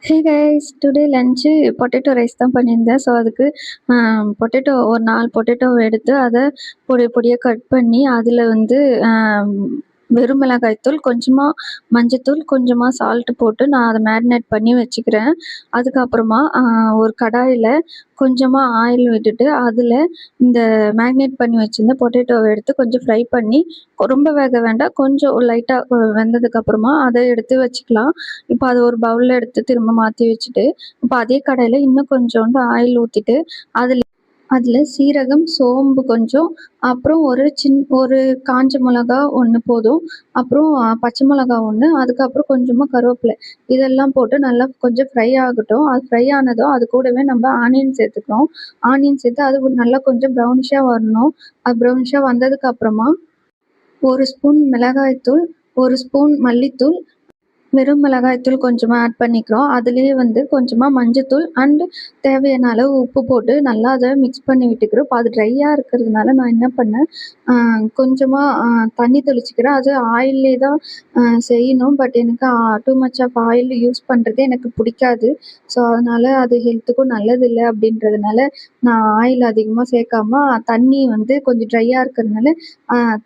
Hey guys today lunch potato rice தான் பண்ணியிருந்தேன். So அதுக்கு பொட்டேட்டோ ஒரு 4 பொட்டேட்டோவை எடுத்து அதை பொடி பொடியாக கட் பண்ணி அதில் வந்து வெறும் மிளகாய்த்தூள், கொஞ்சமாக மஞ்சத்தூள், கொஞ்சமாக சால்ட்டு போட்டு நான் அதை மேரினேட் பண்ணி வச்சுக்கிறேன். அதுக்கப்புறமா ஒரு கடாயில் கொஞ்சமாக ஆயில் விட்டுட்டு அதில் இந்த மேரினேட் பண்ணி வச்சுருந்த பொட்டேட்டோவை எடுத்து கொஞ்சம் ஃப்ரை பண்ணி, ரொம்ப வேக வேண்டாம், கொஞ்சம் லைட்டாக வெந்ததுக்கப்புறமா அதை எடுத்து வச்சுக்கலாம். இப்போ அதை ஒரு பவுலில் எடுத்து திரும்ப மாற்றி வச்சுட்டு, இப்போ அதே கடாயில் இன்னும் கொஞ்சோண்டு ஆயில் ஊற்றிட்டு அதில் சீரகம், சோம்பு கொஞ்சம், அப்புறம் ஒரு காஞ்ச மிளகா 1 போதும், அப்புறம் பச்சை மிளகா 1, அதுக்கப்புறம் கொஞ்சமாக கருவேப்பிலை இதெல்லாம் போட்டு நல்லா கொஞ்சம் ஃப்ரை ஆகட்டும். அது ஃப்ரை ஆனதும் அது கூடவே நம்ம ஆனியன் சேர்த்துக்கிறோம். ஆனியன் சேர்த்து அது நல்லா கொஞ்சம் ப்ரௌனிஷாக வரணும். அது ப்ரௌனிஷாக வந்ததுக்கப்புறமா 1 ஸ்பூன் மிளகாய்த்தூள், 1 ஸ்பூன் மல்லித்தூள், வெறும் மிளகாய்த்தூள் கொஞ்சமாக ஆட் பண்ணிக்கிறோம். அதுலேயே வந்து கொஞ்சமாக மஞ்சத்தூள் அண்ட் தேவையான அளவு உப்பு போட்டு நல்லா அதை மிக்ஸ் பண்ணி விட்டுக்கிறோம். இப்போ அது ட்ரையாக இருக்கிறதுனால நான் என்ன பண்ணேன், கொஞ்சமாக தண்ணி தெளிச்சுக்கிறேன். அது ஆயில்லே தான் செய்யணும். பட் எனக்கு too much of oil use பண்ணுறது எனக்கு பிடிக்காது. ஸோ அதனால் அது ஹெல்த்துக்கும் நல்லதில்லை அப்படின்றதுனால நான் ஆயில் அதிகமாக சேர்க்காம தண்ணி வந்து கொஞ்சம் ட்ரையாக இருக்கிறதுனால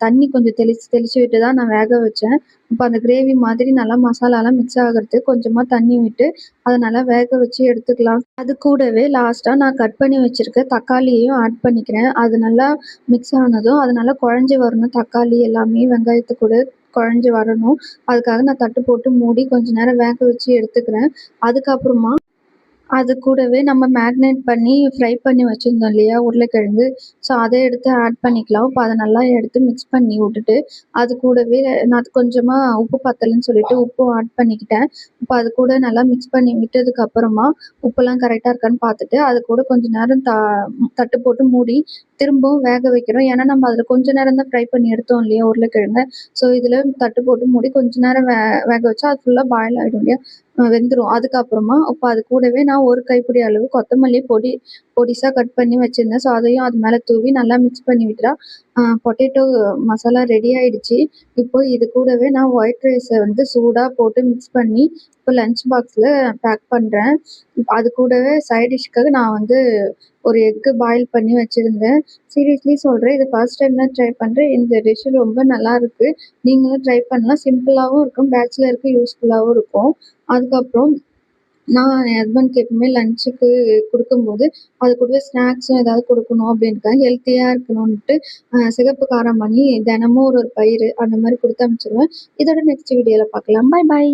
தண்ணி கொஞ்சம் தெளித்து விட்டு தான் நான் வேக வச்சேன். இப்போ அந்த கிரேவி மாதிரி நல்லா மசாலாலாம் மிக்ஸ் ஆகுறதுக்கு கொஞ்சமாக தண்ணி விட்டு அதை நல்லா வேக வச்சு எடுத்துக்கலாம். அது கூடவே லாஸ்ட்டாக நான் கட் பண்ணி வச்சுருக்க தக்காளியையும் ஆட் பண்ணிக்கிறேன். அது நல்லா மிக்ஸ் ஆனதும் அது நல்லா குழஞ்சி வரணும். தக்காளி எல்லாமே வெங்காயத்து கூட குழஞ்சி வரணும். அதுக்காக நான் தட்டு போட்டு மூடி கொஞ்ச நேரம் வேக வச்சு எடுத்துக்கிறேன். அதுக்கப்புறமா அது கூடவே நம்ம மேரினேட் பண்ணி ஃப்ரை பண்ணி வச்சுருந்தோம் இல்லையா உருளைக்கிழங்கு, ஸோ அதை எடுத்து ஆட் பண்ணிக்கலாம். இப்போ அதை நல்லா எடுத்து மிக்ஸ் பண்ணி விட்டுட்டு, அது கூடவே நான் கொஞ்சமாக உப்பு பத்தலைன்னு சொல்லிட்டு உப்பும் ஆட் பண்ணிக்கிட்டேன். இப்போ அது கூட நல்லா மிக்ஸ் பண்ணி விட்டதுக்கப்புறமா உப்பெல்லாம் கரெக்டாக இருக்கான்னு பார்த்துட்டு, அது கூட கொஞ்ச நேரம் தட்டு போட்டு மூடி திரும்பவும் வேக வைக்கிறோம். ஏன்னா நம்ம அதில் கொஞ்ச நேரம் தான் ஃப்ரை பண்ணி எடுத்தோம் இல்லையா உருளைக்கிழங்க. ஸோ இதில் தட்டு போட்டு மூடி கொஞ்ச நேரம் வேக வச்சா அது ஃபுல்லாக பாயில் ஆகிடும் இல்லையா, வெந்துடும். அதுக்கப்புறமா இப்போ அது கூடவே நான் ஒரு கைப்பிடி அளவு கொத்தமல்லி பொடிசாக கட் பண்ணி வச்சுருந்தேன். ஸோ அதையும் அது மேலே தூவி நல்லா மிக்ஸ் பண்ணி விட்டுட்டா பொட்டேட்டோ மசாலா ரெடி ஆயிடுச்சு. இப்போ இது கூடவே நான் ஒயிட் ரைஸை வந்து சூடாக போட்டு மிக்ஸ் பண்ணி இப்போ லஞ்ச் பாக்ஸில் பேக் பண்ணுறேன். இப்போ அது கூடவே சைட் டிஷ்க்காக நான் வந்து ஒரு எக்கு பாயில் பண்ணி வச்சுருந்தேன். சீரியஸ்லி சொல்கிறேன், இது ஃபர்ஸ்ட் டைம் தான் ட்ரை பண்ணுறேன். இந்த டிஷ் ரொம்ப நல்லாயிருக்கு. நீங்களும் ட்ரை பண்ணலாம். சிம்பிளாகவும் இருக்கும், பேச்சுலருக்கு யூஸ்ஃபுல்லாகவும் இருக்கும். அதுக்கப்புறம் நான் என் ஹஸ்பண்ட்க்கு எப்பவுமே லஞ்சுக்கு கொடுக்கும்போது அது கூடவே ஸ்நாக்ஸும் ஏதாவது கொடுக்கணும் அப்படின்றதுக்காக ஹெல்த்தியாக இருக்கணும்ன்ட்டு சிகப்பு காராமணி தினமும் ஒரு ஒரு பயிறு அந்த மாதிரி கொடுத்து அனுப்பிச்சிடுவேன். இதோட நெக்ஸ்ட் வீடியோவில் பார்க்கலாம். பாய் பாய்.